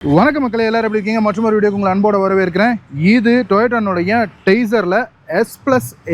வணக்கம் மக்களே, எல்லாரும் எப்படி இருக்கீங்க? மற்றொரு வீடியோக்கு உங்களை அன்போட வரவேற்கிறேன். இது டொயோட்டானுடைய டெய்சரில் S+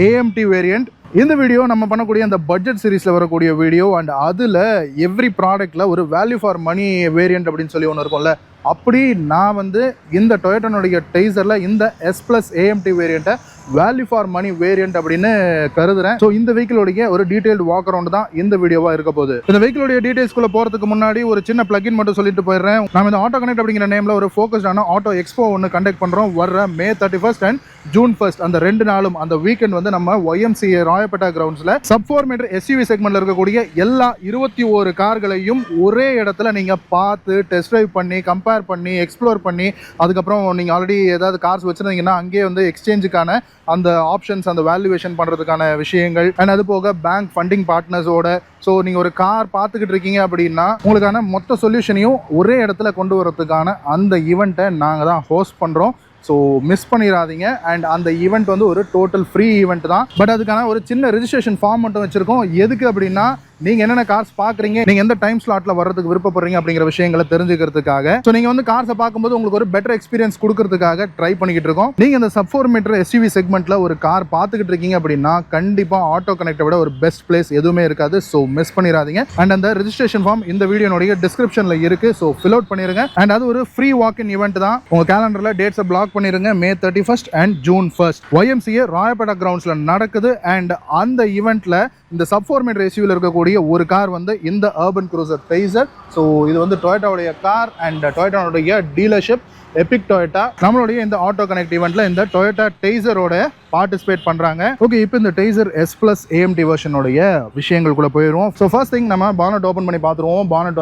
AMT வேரியண்ட். இந்த வீடியோ நம்ம பண்ணக்கூடிய அந்த பட்ஜெட் சீரீஸில் வரக்கூடிய வீடியோ. அண்ட் அதில் எவ்ரி ப்ராடக்ட்டில் ஒரு வேல்யூ ஃபார் மணி வேரியண்ட் அப்படின்னு சொல்லி ஒன்று இருக்கும்ல, அப்படி நான் இந்த டொயோட்டானுடைய டெய்சரில் இந்த S+ AMT வேரியண்ட்டை வேல்யூ ஃபார் மணி வேரியண்ட் அப்படின்னு கருதுறேன். ஸோ இந்த வெஹிக்கிளோடைய ஒரு டீடைல்டு வாக் அரவுண்ட் தான் இந்த வீடியோவாக இருக்க போகுது. இந்த வெஹிக்கிளோடைய டீடைல்ஸ்குள்ளே போகிறதுக்கு முன்னாடி ஒரு சின்ன பிளகின் மட்டும் சொல்லிட்டு போயிடுறேன். நம்ம இந்த ஆட்டோ கனெக்ட் அப்படிங்கிற நேமில் ஒரு ஃபோக்கஸ்டான ஆட்டோ எக்ஸ்போ ஒன்று கண்டக்ட் பண்ணுறோம். வர்ற May 31 அண்ட் June 1 அந்த 2 நாளும் அந்த வீக்கெண்ட் நம்ம YMCA ராயப்பேட்டா கிரவுண்ட்ஸில் sub-4 மீட்டர் SUV செக்மெண்ட்ல இருக்கக்கூடிய எல்லா 21 கார்களையும் ஒரே இடத்துல நீங்கள் பார்த்து டெஸ்ட் ட்ரைவ் பண்ணி கம்பேர் பண்ணி எக்ஸ்ப்ளோர் பண்ணி, அதுக்கப்புறம் நீங்கள் ஆல்ரெடி ஏதாவது கார்ஸ் வச்சுருந்தீங்கன்னா அங்கேயே எக்ஸ்சேஞ்சுக்கான அந்த ஆப்ஷன்ஸ், அந்த வேல்யூவேஷன் பண்ணுறதுக்கான விஷயங்கள், அண்ட் அது போக பேங்க் ஃபண்டிங் பார்ட்னர்ஸோட. ஸோ நீங்கள் ஒரு கார் பார்த்துக்கிட்டு இருக்கீங்க அப்படின்னா உங்களுக்கான மொத்த சொல்யூஷனையும் ஒரே இடத்துல கொண்டு வரதுக்கான அந்த ஈவெண்ட்டை நாங்கள் தான் ஹோஸ்ட் பண்ணுறோம். ஸோ மிஸ் பண்ணிடாதீங்க. அண்ட் அந்த ஈவெண்ட் ஒரு டோட்டல் ஃப்ரீ ஈவெண்ட் தான். பட் அதுக்கான ஒரு சின்ன ரெஜிஸ்ட்ரேஷன் ஃபார்ம் மட்டும் வச்சுருக்கோம். எதுக்கு அப்படின்னா, நீங்கள் என்னென்ன கார்ஸ் பார்க்குறீங்க, நீங்கள் எந்த டைம் ஸ்லாட்டில் வர்றதுக்கு விருப்பப்படுறீங்க அப்படிங்கிற விஷயங்களை தெரிஞ்சுக்கிறதுக்காக. ஸோ நீங்கள் கார்ஸை பார்க்கும்போது உங்களுக்கு ஒரு பெட்டர் எக்ஸ்பீரியன்ஸ் கொடுக்கறதுக்காக ட்ரை பண்ணிக்கிட்டு இருக்கோம். நீங்கள் இந்த sub-4 மீட்டர் SUV செக்மெண்ட்டில் ஒரு கார் பார்த்துக்கிட்டு இருக்கீங்க அப்படின்னா கண்டிப்பாக ஆட்டோ கனெக்டை விட ஒரு பெஸ்ட் பிளேஸ் எதுவுமே இருக்காது. ஸோ மிஸ் பண்ணிடாதீங்க. அண்ட் அந்த ரெஜிஸ்ட்ரேஷன் ஃபார்ம் இந்த வீடியோனுடைய டிஸ்கிரிப்ஷனில் இருக்குது. ஸோ ஃபில் அவுட் பண்ணிருங்க. அண்ட் அது ஒரு ஃப்ரீ வாக் இன் ஈவெண்ட் தான். உங்கள் கேலண்டரில் டேட்ஸை பிளாக் பண்ணிருங்க. May 31 and June 1 YMCA Royapettah கிரவுண்ட்ஸில் நடக்குது. அண்ட் அந்த ஈவெண்ட்டில் இந்த sub-4 மீட்டர் SUV இருக்கக்கூடிய ஒரு கார் இந்த அர்பன் க்ரூசர் டெய்சர். ஸோ இது டொயோட்டாவுடைய கார் அண்ட் டொயோட்டாவுடைய டீலர்ஷிப் எபிக் டொயோட்டா நம்மளுடைய இந்த ஆட்டோ கனெக்ட் ஈவெண்ட்ல இந்த டொயோட்டா டெய்சரோட பார்ட்டிசிபேட் பண்றாங்க. ஓகே, இப்போ இந்த டெய்சர் S+ AMT வெர்ஷனுடைய விஷயங்களுக்குள்ள போயிடுவோம். ஸோ ஃபர்ஸ்ட் திங் நம்ம பானட் ஓப்பன் பண்ணி பார்த்துருவோம். பானட்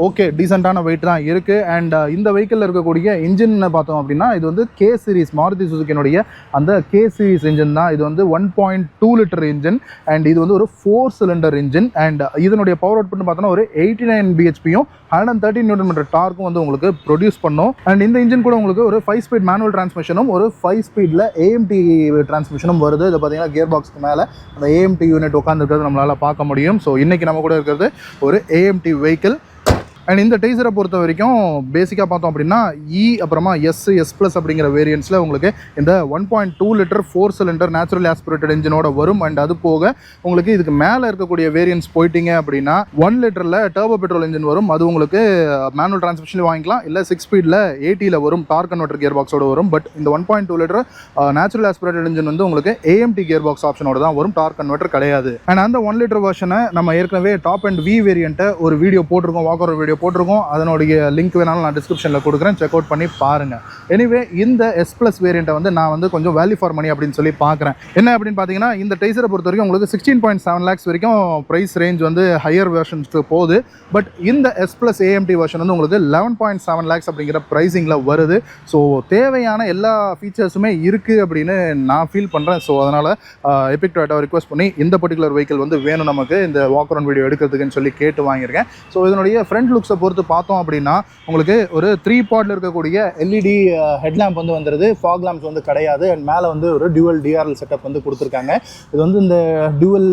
ஓகே டீசென்டான வெயிட் தான் இருக்கு. அண்ட் இந்த வெஹிக்கிள் இருக்கக்கூடிய இன்ஜின் பார்த்தோம் அப்படின்னா இது K சீரிஸ் மாருதி சுசுகினுடைய அந்த K சீரிஸ் இன்ஜின் தான். இது 1.2 லிட்டர் இன்ஜின். அண்ட் இது ஒரு 4 சிலிண்டர் இன்ஜின். அண்ட் இதனுடைய பவர் அவுட்புட் பார்த்தோன்னா ஒரு 89 bhpயும் 113 Nm டார்க்கும் உங்களுக்கு ப்ரொடியூஸ் பண்ணும். அண்ட் இந்த இன்ஜின் கூட உங்களுக்கு ஒரு 5 ஸ்பீட் மேனுவல் டிரான்ஸ்மிஷனும் ஒரு 5 ஸ்பீட்ல AMT டிரான்ஸ்மிஷனும் வருது. இது பார்த்தீங்கன்னா கியர் பாக்ஸ்க்கு மேலே அந்த AMT யூனிட் உட்காந்துருக்கிறது நம்மளால் பார்க்க முடியும். ஸோ இன்னைக்கு நம்ம கூட இருக்கிறது ஒரு AMT வெஹிக்கிள். அண்ட் இந்த டெய்சரை பொறுத்த வரைக்கும் பேசிக்காக பார்த்தோம் அப்படின்னா அப்புறமா S+ அப்படிங்கிற வேரியன்ஸில் உங்களுக்கு இந்த 1.2 லிட்டர் 4 சிலிண்டர் நேச்சுரல் ஆஸ்பிரேட்டட் இன்ஜினோட வரும். அண்ட் அது போக உங்களுக்கு இதுக்கு மேலே இருக்கக்கூடிய வேரியன்ஸ் போயிட்டீங்க அப்படின்னா 1 லிட்டரில் டர்போ பெட்ரோல் இன்ஜின் வரும். அது உங்களுக்கு மேனுவல் டிரான்ஸ்மிஷனில் வாங்கிக்கலாம், இல்லை 6 ஸ்பீடில் 80ல் வரும், டார்க் கன்வெர்ட்டர் கியர் பாக்ஸோட வரும். பட் இந்த 1.2 லிட்டர் நேச்சுரல் ஆஸ்பிரேட்டட் இன்ஜின் உங்களுக்கு AMT கியர் பாக்ஸ் ஆப்ஷனோட தான் வரும், டார்க் கன்வெர்ட்டர் கிடையாது. அண்ட் அந்த 1 லிட்டர் வெர்ஷனை நம்ம ஏற்கனவே டாப் அண்ட் V வேரியண்ட்டை ஒரு வீடியோ போட்டிருக்கோம், வாக்கர் வீடியோ போட்டிருக்கோம். அதனுடைய லிங்க் வேணாலும் நான் டிஸ்கிரிப்ஷனில் கொடுக்குறேன், செக் அவுட் பண்ணி பாருங்கள். எனிவே இந்த S+ வேரியண்ட்டை நான் கொஞ்சம் வேல்யூ ஃபார் மணி அப்படின்னு சொல்லி பார்க்குறேன். என்ன அப்படின்னு பார்த்தீங்கன்னா, இந்த டெய்சரை பொறுத்த வரைக்கும் உங்களுக்கு 16.7 lakhs வரைக்கும் ப்ரைஸ் ரேஞ்ச் ஹையர் வெர்ஷன்ஸ்க்கு போகுது. பட் இந்த S+ AMT வெர்ஷன் உங்களுக்கு 11.7 lakhs அப்படிங்கிற ப்ரைஸிங்கில் வருது. ஸோ தேவையான எல்லா ஃபீச்சர்ஸுமே இருக்குது அப்படின்னு நான் ஃபீல் பண்ணுறேன். ஸோ அதனால் எபிக் டொயோட்டாவை ரிக்வஸ்ட் பண்ணி இந்த பர்டிகுலர் வெஹிக்கிள் வேணும் நமக்கு இந்த வாக் அரவுண்ட் வீடியோ எடுக்கிறதுக்குன்னு சொல்லி கேட்டு வாங்கியிருக்கேன். ஸோ இதனுடைய ஃப்ரண்ட் லுக்ஸை பொறுத்து பார்த்தோம் அப்படின்னா உங்களுக்கு ஒரு 3 பாட்ல இருக்கக்கூடிய LED ஹெட்லாம்ப் வந்துருது. ஃபாக் லாம்ப்ஸ் கிடையாது. அண்ட் மேலே ஒரு டியூவல் DRL செட்டப் கொடுத்துருக்காங்க. இது இந்த டியூவல்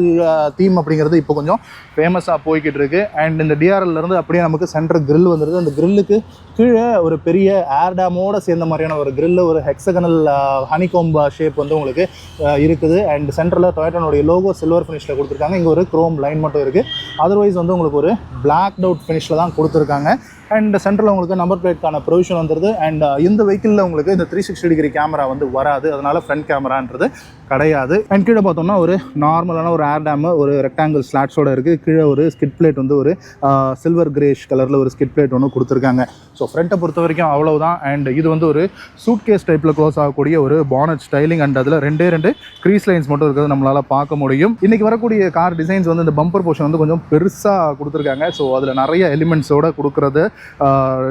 தீம் அப்படிங்கிறது இப்போ கொஞ்சம் ஃபேமஸாக போய்கிட்டு இருக்கு. அண்ட் இந்த DRL இருந்து அப்படியே நமக்கு சென்டர் கிரில் வந்துருது. அந்த கிரில்லுக்கு கீழே ஒரு பெரிய ஏர்டாமோட சேர்ந்த மாதிரியான ஒரு கிரில், ஒரு ஹெக்ஸகனல் ஹனிகோம்ப் ஷேப் உங்களுக்கு இருக்குது. அண்ட் சென்டரில் டொயோட்டானுடைய லோகோ சில்வர் ஃபினிஷில் கொடுத்துருக்காங்க. இங்கே ஒரு குரோம் லைன் மட்டும் இருக்குது. அதர்வைஸ் உங்களுக்கு ஒரு பிளாக் அவுட் ஃபினிஷில் தான் கொடுத்துருக்காங்க. அண்ட் சென்டரில் உங்களுக்கு நம்பர் பிளேட்கான ப்ரொவிஷன் வந்துடுது. அண்ட் இந்த வெஹிக்கிளில் உங்களுக்கு இந்த 360 டிகிரி கேமரா வராது, அதனால ஃப்ரண்ட் கேமரான்றது கிடையாது. அண்ட் கீழே பார்த்தோம்னா ஒரு நார்மலான ஒரு ஏர் டேம், ஒரு ரெக்டாங்கிள் ஸ்லாட்ஸோட இருக்குது. கீழே ஒரு ஸ்கிட் பிளேட் ஒரு சில்வர் கிரேஷ் கலரில் ஒரு ஸ்கிட் பிளேட் கொடுத்துருக்காங்க. ஸோ ஃப்ரண்ட்டை பொறுத்த வரைக்கும் அவ்வளவுதான். அண்ட் இது ஒரு சூட் கேஸ் டைப்பில் க்ளோஸ் ஆகக்கூடிய ஒரு பானட் ஸ்டைலிங். அண்ட் அதில் 2 க்ரீஸ் லைன்ஸ் மட்டும் இருக்கிறது நம்மளால் பார்க்க முடியும். இன்றைக்கி வரக்கூடிய கார் டிசைன்ஸ் இந்த பம்பர் போர்ஷன் கொஞ்சம் பெருசாக கொடுத்துருக்காங்க. ஸோ அதில் நிறைய எலிமெண்ட்ஸோட கொடுக்குறது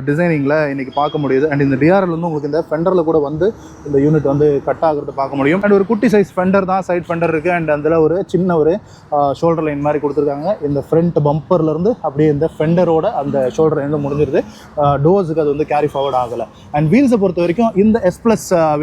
டிசைனிங்கில் இன்றைக்கி பார்க்க முடியுது. அண்ட் இந்த DRL உங்களுக்கு இந்த ஃபெண்டரில் கூட இந்த யூனிட் கட் ஆகிறது பார்க்க முடியும். அண்ட் ஒரு குட்டி சைஸ் ஃபெண்டர் தான், சைட் ஃபெண்டர் இருக்குது. அண்ட் அதில் ஒரு சின்ன ஒரு ஷோல்டர் லைன் மாதிரி கொடுத்துருக்காங்க. இந்த ஃப்ரண்ட் பம்பர்லேருந்து அப்படியே இந்த ஃபெண்டரோட அந்த ஷோல்டர் லைன் முடிஞ்சிருது. டோர்ஸுக்கு அது கேரி ஃபார்வர்ட் ஆகலை. அண்ட் வீல்ஸை பொறுத்த வரைக்கும் இந்த S+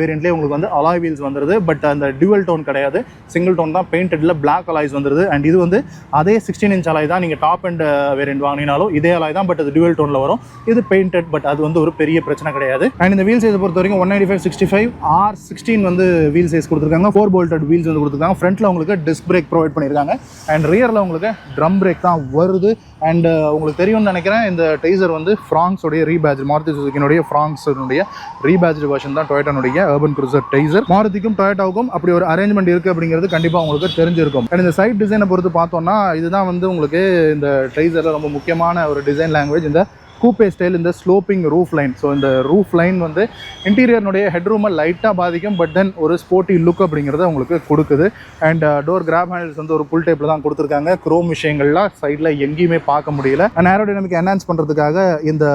வேரியண்ட்லேயே உங்களுக்கு அலாய் வீல்ஸ் வந்துடுது. பட் அந்த டியூவல் டோன் கிடையாது, சிங்கிள் டோன் தான். பெயிண்டடில் பிளாக் அலாய்ஸ் வந்துடுது. அண்ட் இது அதே 16 inch அலாய் தான். நீங்கள் டாப் அண்ட் வேரியண்ட் வாங்கினாலும் இதே அலாய் தான், பட் அது டியூவல் டோனில் வரும். வரும். இது பெயிண்டட், பட் அது வந்து ஒரு பெரிய பிரச்சனை கிடையாது. அண்ட் இந்த வீல் சைஸை பொறுத்த வரைக்கும் 195/65 R16 வந்து வீல் சைஸ் கொடுத்துருக்காங்க. 4 போல்டட் வீல்ஸ் வந்து கொடுத்துருக்காங்க. ஃப்ரண்ட்டில் உங்களுக்கு டிஸ்க் பிரேக் ப்ரொவைட் பண்ணியிருக்காங்க. அண்ட் ரியரில் உங்களுக்கு ட்ரம் பிரேக் தான் வருது. அண்ட் உங்களுக்கு தெரியும்னு நினைக்கிறேன், இந்த டெய்சர் வந்து ஃப்ராங்ஸோடைய ரீபேட்ச், மாருதி சுசுக்கினுடைய ஃப்ராங்ஸோடைய ரீபேட்ச் வெர்ஷன் தான் டொயோட்டானுடைய அர்பன் க்ரூசர் டெய்சர். மாருதிக்கும் டொயோட்டாவுக்கும் அப்படி ஒரு அரேஞ்ச்மெண்ட் இருக்குது அப்படிங்கிறது கண்டிப்பாக உங்களுக்கு தெரிஞ்சிருக்கும். அண்ட் இந்த சைட் டிசைனை பொறுத்து பார்த்தோம்னா இதுதான் வந்து உங்களுக்கு இந்த டெய்சரில் ரொம்ப முக்கியமான ஒரு டிசைன் லாங்குவேஜ், இந்த கூப்பே ஸ்டைல், இந்த ஸ்லோப்பிங் ரூஃப் லைன். ஸோ இந்த ரூஃப் லைன் வந்து இன்டீரியர்னுடைய ஹெட்ரூமை லைட்டாக பாதிக்கும், பட் தென் ஒரு ஸ்போர்ட்டி லுக் அப்படிங்கிறத உங்களுக்கு கொடுக்குது. அண்ட் டோர் கிராப் ஹேண்டில்ஸ் வந்து ஒரு புல் டைப்பில் தான் கொடுத்துருக்காங்க. குரோம் விஷயங்கள்லாம் சைடில் எங்கேயுமே பார்க்க முடியல. அண்ட் ஏரோடைனமிக் என்ஹான்ஸ் பண்ணுறதுக்காக இந்த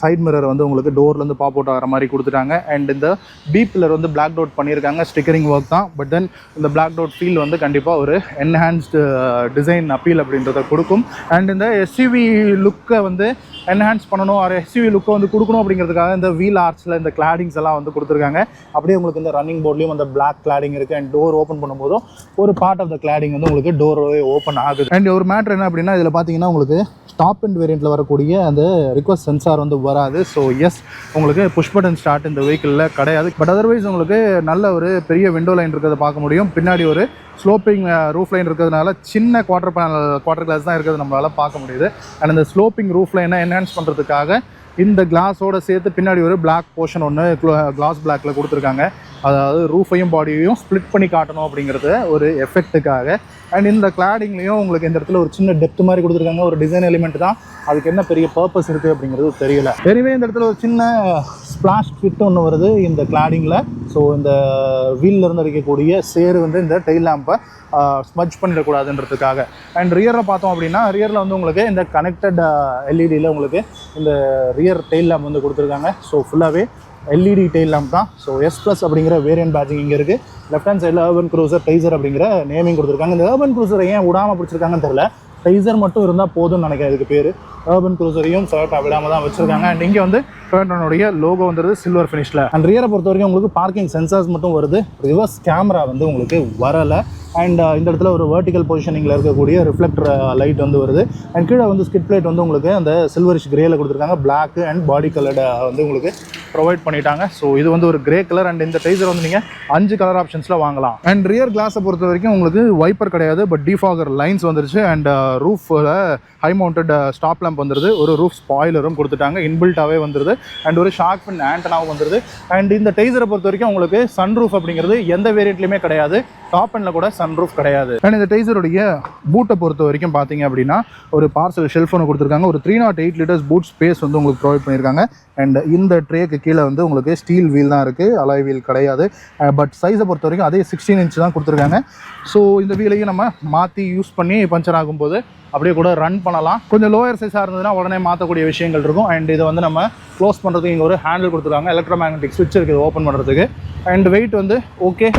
சைட் மிரர் வந்து உங்களுக்கு டோர்லேருந்து பாப் அவுட் ஆகிற மாதிரி கொடுத்துட்டாங்க. அண்ட் இந்த பீப் பில்லர் வந்து பிளாக் டவுட் பண்ணியிருக்காங்க. ஸ்டிக்கரிங் ஒர்க் தான், பட் தென் இந்த பிளாக் டவுட் ஃபீல் வந்து கண்டிப்பாக ஒரு என்ஹான்ஸ்டு டிசைன் அப்பீல் அப்படின்றத கொடுக்கும். அண்ட் இந்த எஸ்யூவி லுக்கை வந்து என்ஹான்ஸ் பண்ணணும், ஒரு எஸ்யூவி லுக்கை வந்து கொடுக்கணும் அப்படிங்கிறதுக்காக இந்த வீல் ஆர்ச்சில் இந்த கிளாடிங்ஸ் எல்லாம் வந்து கொடுத்துருக்காங்க. அப்படியே உங்களுக்கு இந்த ரன்னிங் போர்ட்லேயும் அந்த பிளாக் கிளாடிங் இருக்குது. அண்ட் டோர் ஓப்பன் பண்ணும்போதும் ஒரு பார்ட் ஆஃப் த கிளாடிங் வந்து உங்களுக்கு டோர் ஓப்பன் ஆகுது. அண்ட் ஒரு மேட்ரு என்ன அப்படின்னா, இதில் பார்த்தீங்கன்னா உங்களுக்கு டாப் அண்ட் வேரியண்ட்டில் வரக்கூடிய அந்த ரிக்வஸ்ட் சென்சார் வந்து வராது. ஸோ எஸ், உங்களுக்கு புஷ் பட்டன் ஸ்டார்ட் இந்த வெஹிக்கிளில் கிடையாது. பட் அதர்வைஸ் உங்களுக்கு நல்ல ஒரு பெரிய விண்டோ லைன் இருக்கிறத பார்க்க முடியும். பின்னாடி ஒரு ஸ்லோப்பிங் ரூஃப் லைன் இருக்கிறதுனால சின்ன குவார்டர் கிளாஸ் தான் இருக்கிறது நம்மளால் பார்க்க முடியுது. அண்ட் இந்த ஸ்லோப்பிங் ரூஃப் லைனை என்ஹான்ஸ் பண்ணுறதுக்காக இந்த கிளாஸோடு சேர்த்து பின்னாடி ஒரு பிளாக் போர்ஷன் ஒன்று கிளாஸ் பிளாக்ல கொடுத்துருக்காங்க. அதாவது ரூஃபையும் பாடியையும் ஸ்ப்ளிட் பண்ணி காட்டணும் அப்படிங்கிறது ஒரு எஃபெக்ட்டுக்காக. அண்ட் இந்த கிளாடிங்லேயும் உங்களுக்கு இந்த இடத்துல ஒரு சின்ன டெப்த் மாதிரி கொடுத்துருக்காங்க. ஒரு டிசைன் எலிமெண்ட் தான், அதுக்கு என்ன பெரிய பர்பஸ் இருக்குது அப்படிங்கிறது தெரியல. எனவே இந்த இடத்துல ஒரு சின்ன ஸ்பிளாஷ் ஃபிட் ஒன்று வருது இந்த கிளாடிங்கில். ஸோ இந்த வீலில் இருந்து அடிக்கக்கூடிய சேரு வந்து இந்த டெயில் லேம்பை ஸ்மஜ் பண்ணிடக்கூடாதுன்றதுக்காக. அண்ட் ரியரில் பார்த்தோம் அப்படின்னா, ரியரில் வந்து உங்களுக்கு இந்த கனெக்டட் எல்இடியில் உங்களுக்கு இந்த ரியர் டெயில் லேம்ப் வந்து கொடுத்துருக்காங்க. ஸோ ஃபுல்லாகவே எல்இடி டெயில் லேம்ப் தான். ஸோ S+ அப்படிங்கிற வேரியன்ட் பேட்சிங் இங்கே இருக்குது. லெஃப்ட் ஹேண்ட் சைடில் அர்பன் க்ரூசர் டெய்சர் அப்படிங்கிற நேமிங் கொடுத்துருக்காங்க. இந்த அர்பன் க்ரூசரை ஏன் விடாமல் பிடிச்சிருக்காங்கன்னு தெரியல. டெய்சர் மட்டும் இருந்தால் போதும்னு நினைக்கிறேன். இதுக்கு பேர் அர்பன் க்ரூசரையும் டொயோட்டா விடாமல் தான் வச்சுருக்காங்க. அண்ட் இங்கே வந்து டொயோட்டானுடைய லோகோ வந்துருது சில்வர் ஃபினிஷில். அண்ட் ரியரை பொறுத்த வரைக்கும் உங்களுக்கு பார்க்கிங் சென்சார்ஸ் மட்டும் வருது. ரிவர்ஸ் கேமரா வந்து உங்களுக்கு வரலை. அண்ட் இந்த இடத்துல ஒரு வெர்டிக்கல் பொசிஷனிங்கில் இருக்கக்கூடிய ரிஃப்ளெக்டர் லைட் வந்து வருது. அண்ட் கீழே வந்து ஸ்கிட் பிளேட் வந்து உங்களுக்கு அந்த சில்வரிஷ் கிரேயில் கொடுத்துருக்காங்க. பிளாக் அண்ட் பாடி கலர்டு வந்து உங்களுக்கு ப்ரொவைட் பண்ணிட்டாங்க. ஸோ இது வந்து ஒரு கிரே கலர். அண்ட் இந்த டெய்சர் வந்து நீங்கள் 5 கலர் ஆப்ஷன்ஸில் வாங்கலாம். அண்ட் ரியர் கிளாஸை பொறுத்த வரைக்கும் உங்களுக்கு வைப்பர் கிடையாது, பட் டிஃபாகர் லைன்ஸ் வந்துருச்சு. அண்ட் ரூஃபில் ஹை மவுண்டட் ஸ்டாப் லேம்ப் வந்துருது. ஒரு ரூஃப் ஸ்பாயிலரும் கொடுத்துட்டாங்க, இன்பில்ட்டாகவே வந்துருது. அண்ட் ஒரு ஷார்க் ஃபின் ஆண்டனாவும் வந்துருது. அண்ட் இந்த டெய்சரை பொறுத்த வரைக்கும் உங்களுக்கு சன் ரூஃப் அப்படிங்கிறது எந்த வேரியண்ட்லையுமே கிடையாது. டாப் எண்டில் கூட சன் ரூஃப் கிடையாது. அண்ட் இந்த டெய்சருடைய பூட்டை பொறுத்த வரைக்கும் பார்த்தீங்க அப்படின்னா ஒரு பார்சல் ஷெல்ஃப் ஒன்று கொடுத்துருக்காங்க. ஒரு 308 லிட்டர்ஸ் பூட் ஸ்பேஸ் வந்து உங்களுக்கு ப்ரொவைட் பண்ணியிருக்காங்க. அண்ட் இந்த ட்ரேக்கு கீழே வந்து உங்களுக்கு ஸ்டீல் வீல் தான் இருக்குது, அலாய் வீல் கிடையாது. பட் சைஸை பொறுத்த வரைக்கும் அதே 16 இன்ச் தான் கொடுத்துருக்காங்க. ஸோ இந்த வீலையும் நம்ம மாற்றி யூஸ் பண்ணி பஞ்சர் ஆகும்போது அப்படியே கூட ரன் பண்ணலாம். கொஞ்சம் லோயர் சைஸாக இருந்ததுன்னா உடனே மாற்றக்கூடிய விஷயங்கள் இருக்கும். அண்ட் இதை வந்து நம்ம க்ளோஸ் பண்ணுறதுக்கு இங்கே ஒரு ஹேண்டில் கொடுத்துருக்காங்க. எலக்ட்ரோ மேக்னெட்டிக் ஸ்விட்ச் இருக்குது ஓப்பன் பண்ணுறதுக்கு. அண்ட் வெயிட் வந்து ஓகே,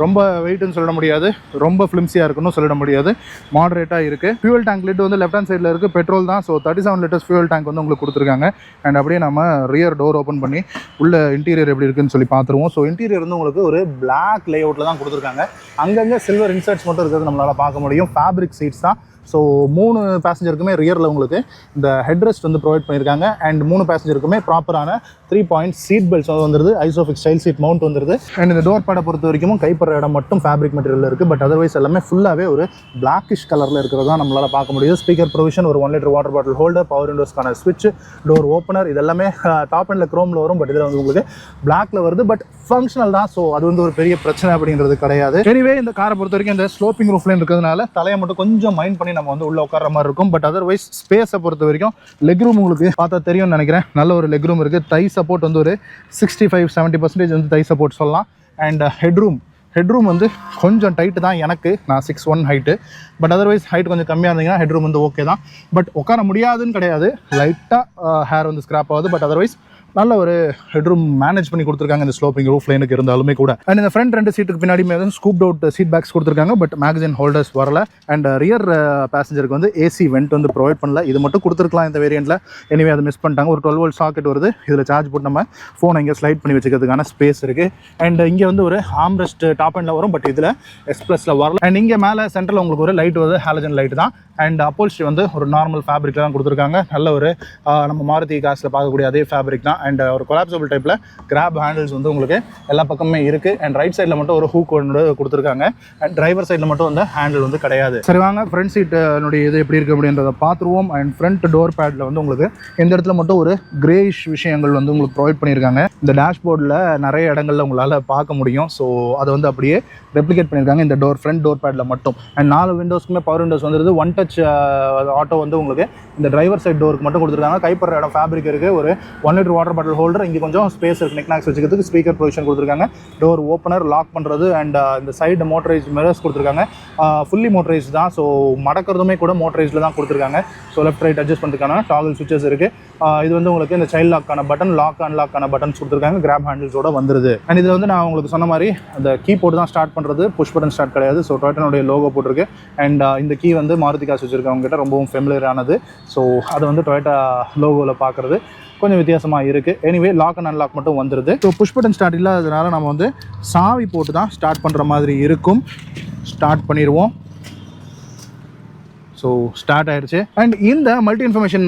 ரொம்ப வெயிட்னு சொல்லிட முடியாது, ரொம்ப ஃபிலிம்ஸியாக இருக்குன்னு சொல்லிட முடியாது, மாடரேட்டாக இருக்குது. ஃபியூல் டேங்க் லிட் வந்து லெஃப்ட் ஹேண்ட் சைடில் இருக்குது, பெட்ரோல் தான். ஸோ 37 லிட்டர்ஸ் ஃபியூல் டேங்க் வந்து உங்களுக்கு கொடுத்துருக்காங்க. அண்ட் அப்படியே நம்ம ரியர் டோர் ஓப்பன் பண்ணி உள்ள இன்டீரியர் எப்படி இருக்குன்னு சொல்லி பார்த்துருவோம். ஸோ இன்டீரியர் வந்து உங்களுக்கு ஒரு பிளாக் லே அவுட்டில் தான் கொடுத்துருக்காங்க. அங்கங்கே சில்வர் இன்சர்ட்ஸ் மட்டும் இருக்கிறது நம்மளால் பார்க்க முடியும். ஃபேப்ரிக் சீட்ஸ் தான். ஸோ 3 பேசஞ்சருக்குமே ரியரில் உங்களுக்கு இந்த ஹெட்ரெஸ்ட் வந்து ப்ரொவைட் பண்ணியிருக்காங்க. அண்ட் 3 பேசஞ்சருக்குமே ப்ராப்பரான 3 பாயிண்ட் சீட் பெல்ட்ஸ் வந்துருது. ஐசோஃபிக்ஸ் ஸ்டைல் சீட் மவுண்ட் வந்துருது. அண்ட் இந்த டோர் பேடை பொறுத்த வரைக்கும் கைப்படுற இடம் மட்டும் ஃபேப்ரிக் மெட்டீரியல் இருக்குது. பட் அதர்வைஸ் எல்லாமே ஃபுல்லாகவே ஒரு பிளாக்கிஷ் கலரில் இருக்கிறது தான் நம்மளால் பார்க்க முடியுது. ஸ்பீக்கர் ப்ரொவிஷன், ஒரு 1 litre water bottle holder, power விண்டோஸ்க்கான ஸ்விட்ச், டோர் ஓப்பனர், இதெல்லாமே டாப் அண்டில் க்ரோமில் வரும். பட் இதில் வந்து உங்களுக்கு பிளாக்ல வருது. பட் ஃபங்க்ஷனல் தான். ஸோ அது வந்து ஒரு பெரிய பிரச்சனை அப்படிங்கிறது கிடையாது. எனிவே இந்த காரை பொறுத்த வரைக்கும் இந்த ஸ்லோப்பிங் ரூஃப்லைன் இருக்கிறதுனால தலையை மட்டும் கொஞ்சம் மைண்ட் பண்ணி நம்ம வந்து உள்ள உட்கார மாதிரி இருக்கும். பட் அதர்வைஸ் ஸ்பேஸை பொறுத்த வரைக்கும் லெக் ரூம் உங்களுக்கு பார்த்தா தெரியும்னு நினைக்கிறேன். நல்ல ஒரு லெக் ரூம் இருக்குது. தை சப்போர்ட் வந்து ஒரு 65-70% வந்து தை சப்போர்ட் சொல்லலாம். அண்ட் ஹெட்ரூம் வந்து கொஞ்சம் டைட்டு தான் எனக்கு. நான் 6'1" ஹைட்டு. பட் அதர்வைஸ் ஹைட் கொஞ்சம் கம்மியாக இருந்தீங்கன்னா ஹெட்ரூம் வந்து ஓகே தான். பட் உட்கார முடியாதுன்னு கிடையாது, லைட்டாக ஹேர் வந்து ஸ்க்ராப் ஆகுது. பட் அதர்வைஸ் நல்ல ஒரு ஹெட்ரூம் மேனேஜ் பண்ணி கொடுத்துருக்காங்க இந்த ஸ்லோப்பிங் ரூஃப் லைனுக்கு இருந்தாலுமே கூட. அண்ட் இந்த ஃப்ரண்ட் 2 சீட்டுக்கு பின்னாடியுமே வந்து ஸ்கூப்ட் அவுட் சீட் பேக்ஸ் கொடுத்துருக்காங்க. பட் மேகசின் ஹோல்டர்ஸ் வரல. அண்ட் ரியர் பேசஞ்சருக்கு வந்து ஏசி வெண்ட் வந்து ப்ரொவைட் பண்ணல. இது மட்டும் கொடுத்துருக்கலாம் இந்த வேரியண்ட்டில். எனிவே அதை மிஸ் பண்ணிட்டாங்க. ஒரு 12 வோல்ட் சாக்கெட் வருது. இதில் சார்ஜ் போட்டு நம்ம ஃபோனை இங்கே ஸ்லைட் பண்ணி வச்சுக்கிறதுக்கான ஸ்பேஸ் இருக்குது. அண்ட் இங்கே வந்து ஒரு ஆம்ரெஸ்ட் டாப் எண்டில் வரும். பட் இதில் S+ல வரல. அண்ட் இங்கே மேலே சென்டரில் உங்களுக்கு ஒரு லைட் வருது, ஹாலஜன் லைட் தான். அண்ட் அப்போல்ஸ்ட்ரி வந்து ஒரு நார்மல் ஃபேப்ரிக்கில் தான் கொடுத்துருக்காங்க. நல்ல ஒரு நம்ம மாருதி காசில் பார்க்கக்கூடிய அதே ஃபேப்ரிக் தான். அண்ட் ஒரு கொலாப்சபிள் டைப்பில் கிராப் ஹேண்டில்ஸ் வந்து உங்களுக்கு எல்லா பக்கமே இருக்குது. அண்ட் ரைட் சைடில் மட்டும் ஒரு ஹூக் ஒன்று கொடுத்துருக்காங்க. அண்ட் டிரைவர் சைடில் மட்டும் வந்து ஹேண்டில் வந்து கிடையாது. சரி வாங்க ஃப்ரண்ட் சீட்டினுடைய இது எப்படி இருக்குது அப்படின்றத பார்த்துருவோம். அண்ட் ஃப்ரண்ட் டோர் பேடில் வந்து உங்களுக்கு இந்த இடத்துல மட்டும் ஒரு கிரேயிஷ் விஷயங்கள் வந்து உங்களுக்கு ப்ரொவைட் பண்ணியிருக்காங்க. இந்த டேஷ்போர்டில் நிறைய இடங்களில் உங்களால் பார்க்க முடியும். ஸோ அதை வந்து அப்படியே ரெப்ளிகேட் பண்ணியிருக்காங்க இந்த ஃப்ரண்ட் டோர் பேடில் மட்டும். அண்ட் 4 விண்டோஸ்க்குமே பவர் விண்டோஸ் வந்துருது. ஒன் டச் ஆட்டோ வந்து உங்களுக்கு இந்த டிரைவர் சைட் டோருக்கு மட்டும் கொடுத்துருக்காங்க. கைப்படுற இடம் ஃபேப்ரிக் இருக்குது. ஒரு 1 லிட்டர் வாட்டர் பாட்டில் ஹோல்டர், இங்கே கொஞ்சம் ஸ்பேஸ் இருக்குது. நெக்னாக்ஸ் வச்சுக்கிறதுக்கு ஸ்பீக்கர் ப்ரொவிஷன் கொடுத்துருக்காங்க. டோர் ஓப்பனர், லாக் பண்ணுறது. அண்ட் இந்த சைடு மோட்டரைஸ் மிரர்ஸ் கொடுத்துருக்காங்க. ஃபுல்லி மோட்டரைஸ் தான். ஸோ மடக்கிறதுமே கூட மோட்டரைஸில் தான் கொடுத்துருக்காங்க. ஸோ லெஃப்ட் ரைட் அட்ஜஸ்ட் பண்ணுறதுக்கான டாகல் சுவிச்சஸ் இருக்குது. இது வந்து உங்களுக்கு இந்த சைல்ட் லாக்கான பட்டன், லாக் அன்லாக்கான பட்டன்ஸ் கொடுத்துருக்காங்க. கிராப் ஹேண்டில்ஸோட வந்துருது. அண்ட் இதில் வந்து நான் உங்களுக்கு சொன்ன மாதிரி அந்த கீ போட்டு தான் ஸ்டார்ட் பண்ணுறது, புஷ் பட்டன் ஸ்டார்ட் கிடையாது. ஸோ டொயோட்டானுடைய லோகோ போட்டிருக்கு. அண்ட் இந்த கீ வந்து மாருதி காசு வச்சுருக்கவங்க கிட்ட ரொம்பவும் ஃபெமிலியரானது. ஸோ அது வந்து டொயோட்டா லோகோவில் பார்க்குறது கொஞ்சம் வித்தியாசமாக இருக்குது. எனிவே லாக் அண்ட் அன்லாக் மட்டும் வந்துடுது. ஸோ புஷ் பட்டன் ஸ்டார்ட் இல்லாததுனால நம்ம வந்து சாவி போட்டு தான் ஸ்டார்ட் பண்ணுற மாதிரி இருக்கும். ஸ்டார்ட் பண்ணிடுவோம். ஸோ ஸ்டார்ட் ஆயிடுச்சு. அண்ட் இந்த மல்டி இன்ஃபர்மேஷன்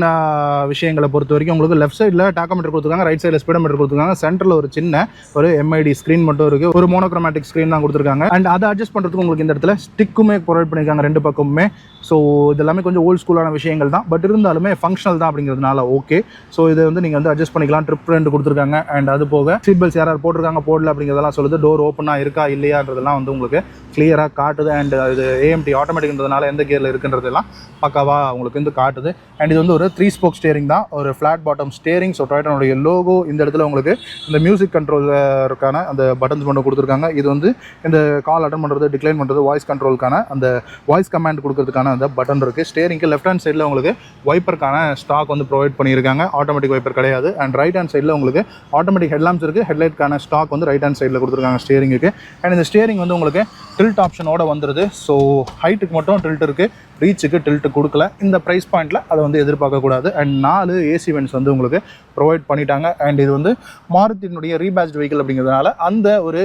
விஷயங்களை பொறுத்த வரைக்கும் உங்களுக்கு லெஃப்ட் சைடில் டாக்கோமீட்டர் கொடுத்துருக்காங்க, ரைட் சைடில் ஸ்பீடோமீட்டர் கொடுத்துருக்காங்க. சென்டரில் ஒரு சின்ன ஒரு MID ஸ்க்ரீன் மட்டும் இருக்குது. ஒரு மோனோக்ரோமேட்டிக் ஸ்க்ரீன் தான் கொடுத்துருக்காங்க. அண்ட் அதை அட்ஜஸ்ட் பண்ணுறதுக்கு உங்களுக்கு இந்த இடத்துல ஸ்டிக்குமே ப்ரொவைட் பண்ணியிருக்காங்க 2 பக்கமுமே. ஸோ இதெல்லாமே கொஞ்சம் ஓல்ட் ஸ்கூலான விஷயங்கள் தான். பட் இருந்தாலுமே ஃபங்க்ஷனல் தான் அப்படிங்கிறதுனால ஓகே. ஸோ இதை வந்து நீங்கள் வந்து அட்ஜஸ்ட் பண்ணிக்கலாம். ட்ரிப் 2 கொடுத்துருக்காங்க. அண்ட் அது போக சீட் பெல்ட்ஸ் யாராவது போட்டிருக்காங்க போடல அப்படிங்கிறதெல்லாம் சொல்லுது. டோர் ஓப்பனாக இருக்கா இல்லையான்றதெல்லாம் வந்து உங்களுக்கு கிளியராக காட்டுது. அண்ட் இது AMT ஆட்டோமேட்டிக்ன்றதுனால எந்த கியரில் இருக்குன்றதெல்லாம் பக்காவாக உங்களுக்கு வந்து காட்டுது. அண்ட் இது வந்து ஒரு 3 ஸ்போக் ஸ்டேரிங் தான், ஒரு ஃப்ளாட் பாட்டம் ஸ்டேரிங். ஸோ டொயோட்டானுடைய லோகோ இந்த இடத்துல உங்களுக்கு இந்த மியூசிக் கண்ட்ரோலுக்கான அந்த பட்டன்ஸ் மட்டும் கொடுத்துருக்காங்க. இது வந்து இந்த கால் அட்டன் பண்ணுறது, டிக்ளைன் பண்ணுறது, வாய்ஸ் கண்ட்ரோலுக்கான அந்த வாய்ஸ் கமாண்ட் கொடுக்கறதுக்கான அந்த பட்டன் இருக்குது. ஸ்டேரிங்க்கு லெஃப்ட் ஹேண்ட் சைடில் உங்களுக்கு வைப்பருக்கான ஸ்டாக் வந்து ப்ரொவைட் பண்ணியிருக்காங்க. ஆட்டோமேட்டிக் வைப்பர் கிடையாது. அண்ட் ரைட் ஹேண்ட் சைடில் உங்களுக்கு ஆட்டோமேட்டிக் ஹெட்லாம்ப்ஸ் இருக்குது. ஹெட்லைட்கான ஸ்டாக் வந்து ரைட் ஹேண்ட் சைடில் கொடுத்துருக்காங்க ஸ்டேரிங்குக்கு. அண்ட் இந்த ஸ்டேரிங் வந்து உங்களுக்கு டில்ட் ஆப்ஷனோட வந்துடுது. ஸோ ஹைட்டுக்கு மட்டும் டில்ட் இருக்குது, ரீச்சுக்கு டில்ட் கொடுக்கல. இந்த ப்ரைஸ் பாயிண்டில் அதை வந்து எதிர்பார்க்கக்கூடாது. அண்ட் 4 ஏசி வென்ட்ஸ் வந்து உங்களுக்கு ப்ரொவைட் பண்ணிட்டாங்க. அண்ட் இது வந்து மாருதியினுடைய ரீபேட்ச்ட் வெஹிக்கிள் அப்படிங்கிறதுனால அந்த ஒரு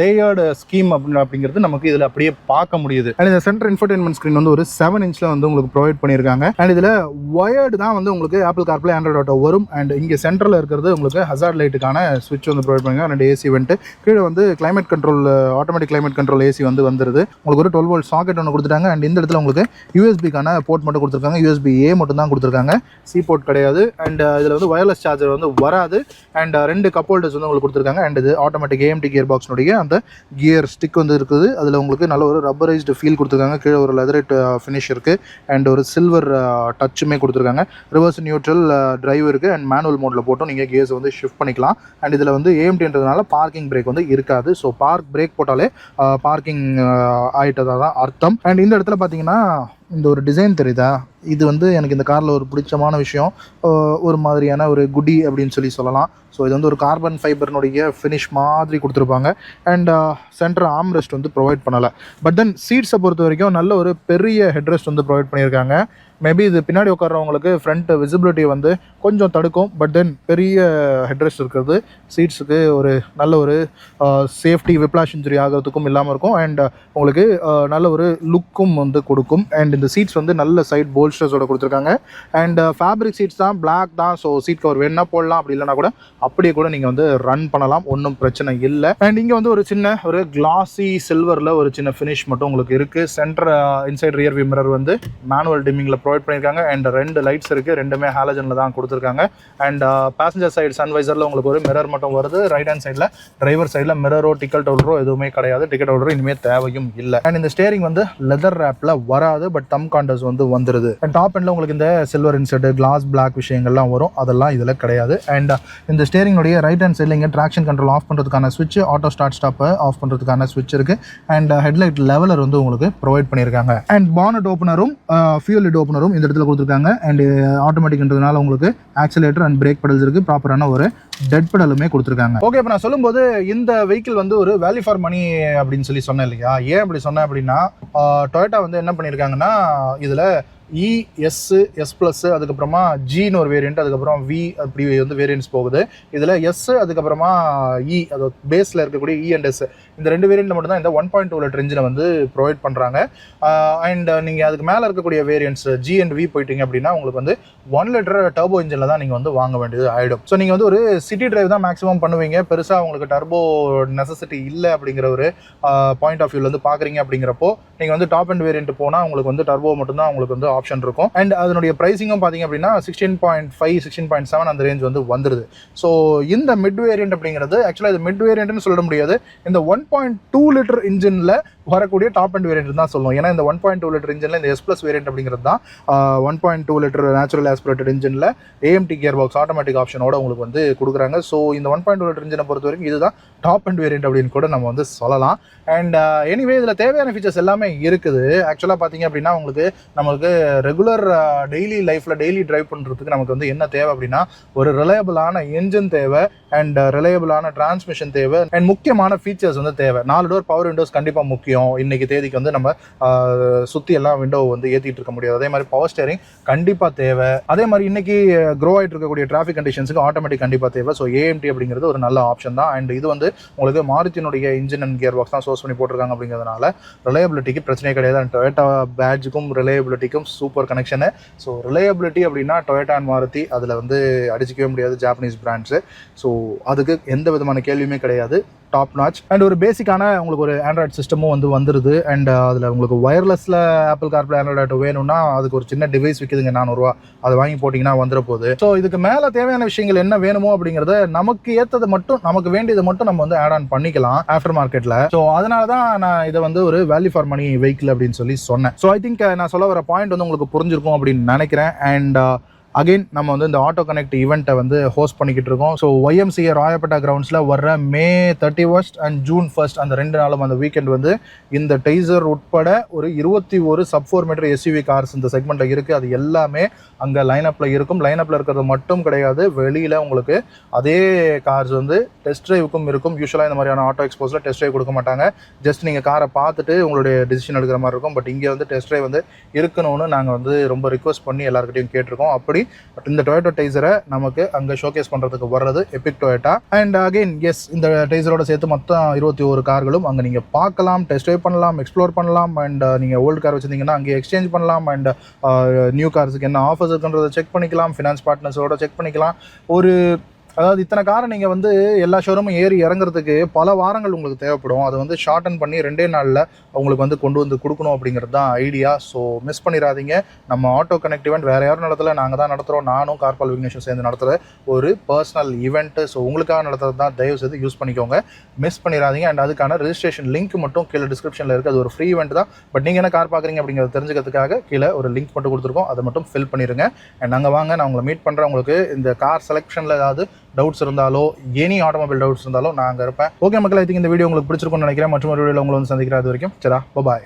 லேயர்டு ஸ்கீம் அப்படிங்கிறது நமக்கு இதில் அப்படியே பார்க்க முடியுது. அண்ட் இந்த சென்டர் இன்ஃபர்டைன்மெண்ட் ஸ்க்ரீன் வந்து ஒரு 7 இன்ச்சில் வந்து உங்களுக்கு ப்ரொவைட் பண்ணியிருக்காங்க. அண்ட் இதில் ஒயர்டு தான் வந்து உங்களுக்கு ஆப்பிள் கார்ப்ளே, ஆண்ட்ராய்டு ஆட்டோ வரும். அண்ட் இங்கே சென்டரில் இருக்கிறது உங்களுக்கு ஹசார்ட் லைட்டுக்கான ஸ்விட்ச் வந்து ப்ரொவைட் பண்ணியிருக்காங்க. 2 ஏசி வென்ட்டு. கீழே வந்து climate control, automatic climate control AC வந்து வந்துருது. உங்களுக்கு ஒரு 12 வோல்ட் சாக்கெட் ஒன்று கொடுத்துட்டாங்க. அண்ட் இந்த இடத்துல உங்களுக்கு USB-க்கான போர்ட் மட்டும் கொடுத்துருக்காங்க. USB-A மட்டும் தான் கொடுத்துருக்காங்க, C போர்ட் கிடையாது. அண்ட் இதில் வந்து வயர்லெஸ் சார்ஜர் வந்து வராது. அண்ட் 2 கப் ஹோல்டர்ஸ் வந்து உங்களுக்கு கொடுத்துருக்காங்க. அண்ட் இது ஆட்டோமேட்டிக் AMT கியர் பாக்ஸ்னுடைய அந்த கியர் ஸ்டிக் வந்து இருக்குது. அதில் உங்களுக்கு நல்ல ஒரு ரப்பரைஸ்டு ஃபீல் கொடுத்துருக்காங்க. கீழே ஒரு லெதரைட் ஃபினிஷ் இருக்குது. அண்ட் ஒரு சில்வர் டச்சுமே கொடுத்துருக்காங்க. ரிவர்ஸ் நியூட்ரல் டிரைவ் இருக்குது. அண்ட் மேனுவல் மோடில் போட்டும் நீங்கள் கியர்ஸ் வந்து ஷிஃப்ட் பண்ணிக்கலாம். அண்ட் இதில் வந்து AMTன்றதுனால பார்க்கிங் பிரேக் வந்து இருக்காது. ஸோ பிரேக் போட்டாலே பார்க்கிங் ஆகிட்டதாக தான் அர்த்தம். அண்ட் இந்த இடத்துல பார்த்தீங்கன்னா இந்த ஒரு டிசைன் தெரியுதா, இது வந்து எனக்கு இந்த காரில் ஒரு பிடிச்சமான விஷயம். ஒரு மாதிரியான ஒரு குடி அப்படின்னு சொல்லலாம். ஸோ இது வந்து ஒரு கார்பன் ஃபைபர்னுடைய ஃபினிஷ் மாதிரி கொடுத்துருப்பாங்க. அண்ட் சென்டர் ஆம்ரெஸ்ட் வந்து ப்ரொவைட் பண்ணலை. பட் தென் சீட்ஸை பொறுத்த வரைக்கும் நல்ல ஒரு பெரிய ஹெட்ரெஸ்ட் வந்து ப்ரொவைட் பண்ணியிருக்காங்க. மேபி இது பின்னாடி உட்காரவங்களுக்கு ஃப்ரண்ட் விசிபிலிட்டி வந்து கொஞ்சம் தடுக்கும். பட் தென் பெரிய ஹெட்ரெஸ்ட் இருக்கிறது சீட்ஸுக்கு ஒரு நல்ல ஒரு சேஃப்டி, விப்ளாஷ் இன்ஜுரி ஆகிறதுக்கும் இல்லாமல் இருக்கும். அண்ட் உங்களுக்கு நல்ல ஒரு லுக்கும் வந்து கொடுக்கும். அண்ட் இந்த சீட்ஸ் வந்து நல்ல சைட் போல்ஸ்டர்ஸோட கொடுத்துருக்காங்க. அண்ட் ஃபேப்ரிக் சீட்ஸ் தான், பிளாக் தான். ஸோ சீட் கவர் வேணா போடலாம், அப்படி இல்லைனா கூட அப்படியே கூட நீங்கள் வந்து ரன் பண்ணலாம், ஒன்றும் பிரச்சனை இல்லை. அண்ட் இங்கே வந்து ஒரு சின்ன ஒரு கிளாசி சில்வரில் ஒரு சின்ன ஃபினிஷ் மட்டும் உங்களுக்கு இருக்குது. Centre inside rear view mirror வந்து மேனுவல் டிம்மிங்கில் ப்ரொவைட் பண்ணியிருக்காங்க. அண்ட் 2 லைட்ஸ் இருக்குது, 2மே ஹாலஜனில் தான் கொடுத்துருக்காங்க. அண்ட் பேசஞ்சர் சைடு சன்வைசரில் உங்களுக்கு ஒரு மிரர் மட்டும் வருது. ரைட் ஹேண்ட் சைடில் டிரைவர் சைடில் மிரரோ டிக்கெட் ஹோல்டரோ எதுவுமே கிடையாது. டிக்கெட் ஹோல்டரோ இனிமேல் தேவையும் இல்லை. அண்ட் இந்த ஸ்டேரிங் வந்து லெதர் ரேப்பில் வராது, பட் தம் காண்டர்ஸ் வந்து வந்துருது. அண்ட் டாப் எண்டில் உங்களுக்கு இந்த சில்வர் இன்செட், கிளாஸ் பிளாக் விஷயங்கள்லாம் வரும், அதெல்லாம் இதில் கிடையாது. அண்ட் இந்த ஸ்டேரிங்குடைய ரைட் ஹேண்ட் சைடில் இங்கே ட்ராக்ஷன் கண்ட்ரோல் ஆஃப் பண்ணுறதுக்கான ஸ்விட்ச், ஆட்டோ ஸ்டார்ட் ஸ்டாப்பை ஆஃப் பண்ணுறதுக்கான ஸ்விட்ச் இருக்குது. அண்ட் ஹெட்லைட் லெவலர் வந்து உங்களுக்கு ப்ரொவைட் பண்ணியிருக்காங்க. அண்ட் பானட் ஓப்பனரும் ஃபியூல் லிட் ஓப்பனரும் கார்னரும் இந்த இடத்துல கொடுத்துருக்காங்க. அண்ட் ஆட்டோமேட்டிக்ன்றதுனால உங்களுக்கு ஆக்சிலேட்டர் அண்ட் பிரேக் பெடல்ஸ் இருக்குது. ப்ராப்பரான ஒரு டெட் பெடலுமே கொடுத்துருக்காங்க. ஓகே, இப்போ நான் சொல்லும்போது இந்த வெஹிக்கிள் வந்து ஒரு வேல்யூ ஃபார் மணி அப்படின்னு சொன்னேன் இல்லையா? ஏன் அப்படி சொன்னேன் அப்படின்னா, டொயோட்டா வந்து என்ன பண்ணியிருக்காங்கன்னா, இதில் எஸ் ப்ளஸ், அதுக்கப்புறமா ஜின்னு ஒரு வேரியண்ட், அதுக்கப்புறம் வி அப்படி வந்து வேரியன்ட்ஸ் போகுது. இதில் எஸ், அதுக்கப்புறமா அது பேஸில் இருக்கக்கூடிய அண்ட் எஸ், இந்த 2 வேரியண்ட்டில் மட்டும்தான் இந்த 1.2 லிட்டர் இன்ஜினை வந்து ப்ரொவைட் பண்ணுறாங்க. அண்ட் நீங்கள் அதுக்கு மேலே இருக்கக்கூடிய வேரியன்ட்ஸ் ஜி அண்ட் வி போயிட்டீங்க அப்படின்னா உங்களுக்கு வந்து 1 லிட்டர் டர்போ இன்ஜினில் தான் நீங்கள் வந்து வாங்க வேண்டியது ஆகிடும். ஸோ நீங்கள் வந்து ஒரு சிட்டி டிரைவ் தான் மேக்ஸிமம் பண்ணுவீங்க. பெருசாக உங்களுக்கு டர்போ நெசசிட்டி இல்லை அப்படிங்கிற ஒரு பாயிண்ட் ஆஃப் வியூவில் வந்து பார்க்குறீங்க. அப்படிங்கிறப்போ நீங்கள் வந்து டாப் அண்ட் வேரியண்ட் போனால் உங்களுக்கு வந்து டர்போ மட்டும்தான் உங்களுக்கு வந்து ஆப்ஷன் இருக்கும். அண்ட் அதனுடைய பிரைசிங்கும் பார்த்தீங்க அப்படின்னா 16.5 16.7 அந்த ரேஞ்ச் வந்து வந்துருது. ஸோ இந்த மிட் வேரியண்ட் அப்படிங்கிறது ஆக்சுவலாக இது மிட் வேரியண்ட்னு சொல்ல முடியாது. இந்த 1.2 லிட்டர் இன்ஜினில் வரக்கூடிய டாப் அண்ட் வேரியண்ட் தான் சொல்லுவோம். ஏன்னா இந்த 1.2 லிட்டர் இன்ஜினில் இந்த எஸ் ப்ளஸ் வேரியண்ட் அப்படிங்கிறது தான் 1.2 லிட்டர் நேச்சுரல் ஆஸ்பிரேட்டட் இன்ஜினில் ஏஎம்டி கியர் பாக்ஸ் ஆட்டோமேட்டிக் ஆப்ஷனோட உங்களுக்கு வந்து கொடுக்குறாங்க. ஸோ இந்த 1.2 லிட்டர் இன்ஜினை பொறுத்த வரைக்கும் இதுதான் டாப் அண்ட் வேரியண்ட் அப்படின்னு கூட நம்ம வந்து சொல்லலாம். அண்ட் எனிவே இதில் தேவையான ஃபீச்சர்ஸ் எல்லாமே இருக்குது. ஆக்சுவலாக பார்த்தீங்க அப்படின்னா நம்மளுக்கு ரெகுலர் டெய்லி லைஃப்பில் டெய்லி டிரைவ் பண்ணுறதுக்கு நமக்கு வந்து என்ன தேவை அப்படின்னா, ஒரு ரிலையபிளான என்ஜின் தேவை, அண்ட் ரிலையபிளான டிரான்ஸ்மிஷன் தேவை, அண்ட் முக்கியமான ஃபீச்சர்ஸ் வந்து தேவை. 4 டோர் பவர் விண்டோஸ் கண்டிப்பாக முக்கியம். இன்னைக்கு தேதிக்கு வந்து நம்ம சுற்றி எல்லாம் விண்டோ வந்து ஏற்றிட்டு இருக்க முடியாது. அதே மாதிரி பவர் ஸ்டேரிங் கண்டிப்பாக தேவை. அதே மாதிரி இன்னைக்கு க்ரோ ஆகிட்டு இருக்கக்கூடிய டிராஃபிக் கண்டிஷன்ஸுக்கு ஆட்டோமேட்டிக் கண்டிப்பாக தேவை. ஸோ ஏஎம்டி அப்படிங்கிறது ஒரு நல்ல ஆப்ஷன் தான். அண்ட் இது வந்து உங்களுக்கு மாருதியினுடைய இன்ஜின் அண்ட் கியர் பாக்ஸ் தான் சோர்ஸ் பண்ணி போட்டிருக்காங்க. அப்படிங்கிறதுனால ரிலையபிலிட்டிக்கு பிரச்சனையே கிடையாது. அண்ட் டொயோட்டா பேட்ஜுக்கும் ரிலையபிலிட்டிக்கும் சூப்பர் கனெக்ஷனு. ஸோ ரிலையபிலிட்டி அப்படின்னா டொயோட்டா அண்ட் மாருதி அதில் வந்து அடிச்சிக்கவே முடியாது, ஜாப்பனீஸ் பிராண்ட்ஸு. ஸோ அதுக்கு எந்த விதமான கேள்வியுமே கிடையாது. Top notch. அண்ட் ஒரு பேசிக்கான உங்களுக்கு ஒரு ஆண்ட்ராய்ட் சிஸ்டமும் வந்து வந்துருது. அண்ட் அதில் உங்களுக்கு ஒயர்லெஸில் ஆப்பிள் கார்ப்ளே ஆண்ட்ராய்ட் ஆட்டோ வேணும்னா அதுக்கு ஒரு சின்ன டிவைஸ் விற்கிதுங்க, 400 ரூபா. அதை வாங்கி போட்டிங்கன்னா வந்துட போகுது. ஸோ இதுக்கு மேலே தேவையான விஷயங்கள் என்ன வேணுமோ அப்படிங்கிறத நமக்கு ஏற்றதை மட்டும், நமக்கு வேண்டியதை மட்டும் நம்ம வந்து ஆட் ஆன் பண்ணிக்கலாம் ஆஃப்டர் மார்க்கெட்டில். ஸோ அதனால தான் நான் இதை வந்து ஒரு வேல்யூ ஃபார் மணி வெஹிக்கிள் அப்படின்னு சொன்னேன். ஸோ ஐ திங்க் நான் சொல்ல வர பாயிண்ட் வந்து உங்களுக்கு புரிஞ்சிருக்கும் அப்படின்னு நினைக்கிறேன். அண்ட் அகெயின் நம்ம வந்து இந்த ஆட்டோ கனெக்ட் ஈவெண்ட்டை வந்து ஹோஸ்ட் பண்ணிக்கிட்டு இருக்கோம். ஸோ YMCA ராயப்பேட்டா கிரவுண்ட்ஸில் வர்ற May 31 அண்ட் June 1 அந்த 2 நாளும் அந்த வீக்கெண்ட் வந்து இந்த டெய்சர் உட்பட ஒரு 21 sub-4 மீட்டர் SUV கார்ஸ் இந்த செக்மெண்ட்டில் இருக்குது. அது எல்லாமே அங்கே லைனப்பில் இருக்கும். லைனப்பில் இருக்கிறது மட்டும் கிடையாது, வெளியில் உங்களுக்கு அதே கார்ஸ் வந்து டெஸ்ட் ட்ரைவுக்கும் இருக்கும். யூஸ்வலாக இந்த மாதிரியான ஆட்டோ எக்ஸ்போஸில் டெஸ்ட் ட்ரைவ் கொடுக்க மாட்டாங்க. ஜஸ்ட் நீங்கள் காரை பார்த்துட்டு உங்களுடைய டிசிஷன் எடுக்கிற மாதிரி இருக்கும். பட் இங்கே வந்து டெஸ்ட் ட்ரைவ் வந்து இருக்கணும்னு நாங்கள் வந்து ரொம்ப ரிக்வஸ்ட் பண்ணி எல்லாருக்கிட்டையும் கேட்டிருக்கோம். அப்படி பட் இந்த டொயோட்டா டெய்சரை நமக்கு அங்கே ஷோகேஸ் பண்ணுறதுக்கு வர்றது epic Toyota. And again yes, இந்த டெய்சரோட சேர்த்து மொத்தம் 21 கார்களும் அங்கே நீங்கள் பார்க்கலாம், டெஸ்ட் ட்ரைவ் பண்ணலாம், எக்ஸ்ப்ளோர் பண்ணலாம். அண்ட் நீங்கள் ஓல்டு கார் வச்சுருந்தீங்கன்னா அங்கே எக்ஸ்சேஞ்ச் பண்ணலாம். அண்ட் நியூ கார்ஸுக்கு என்ன ஆஃபர்ஸ் இருக்குன்றதை செக் பண்ணிக்கலாம், ஃபினான்ஸ் பார்ட்னர்ஸோட செக் பண்ணிக்கலாம். அதாவது இத்தனை காரை நீங்கள் வந்து எல்லா ஷோரூமும் ஏறி இறங்குறதுக்கு பல வாரங்கள் உங்களுக்கு தேவைப்படும். அதை வந்து ஷார்டன் பண்ணி 2 நாளில் உங்களுக்கு வந்து கொண்டு வந்து கொடுக்கணும் அப்படிங்கிறது தான் ஐடியா. ஸோ மிஸ் பண்ணிடாதீங்க. நம்ம ஆட்டோ கனெக்ட் ஈவெண்ட் வேறு யாரும் நடத்தலை, நாங்கள் தான் நடத்துகிறோம். நானும் கார்பால் விக்னேஷும் சேர்ந்து நடத்துகிற ஒரு பர்சனல் ஈவெண்ட்டு. ஸோ உங்களுக்காக நடத்துறது தான், தயவு செய்து யூஸ் பண்ணிக்கோங்க, மிஸ் பண்ணிடாதீங்க. அண்ட் அதுக்கான ரெஜிஸ்ட்ரேஷன் லிங்க் மட்டும் கீழே டிஸ்கிரிப்ஷனில் இருக்குது. அது ஒரு ஃப்ரீ ஈவெண்ட் தான். பட் நீங்கள் என்ன கார் பார்க்குறீங்க அப்படிங்கிறத தெரிஞ்சுக்கிறதுக்காக கீழே ஒரு லிங்க் மட்டும் கொடுத்துருக்கோம். அதை மட்டும் ஃபில் பண்ணிடுங்க. அண்ட் அங்கே வாங்க, நான் உங்களை மீட் பண்ணுறேன். உங்களுக்கு இந்த கார் செலெக்ஷனில் ஏதாவது டவுட்ஸ் இருந்தாலோ, எனி ஆட்டோமொபைல் டவுட்ஸ் இருந்தாலும் நான் அங்கே இருப்பேன். ஓகே மக்கள், ஐ திங்க் இந்த வீடியோ உங்களுக்கு பிடிச்சிருக்கும்னு நினைக்கிறேன். மற்றும் ஒரு வீடியோவில் உங்களை வந்து சந்திக்கிறேன். அது வரைக்கும் சரா, பாய்.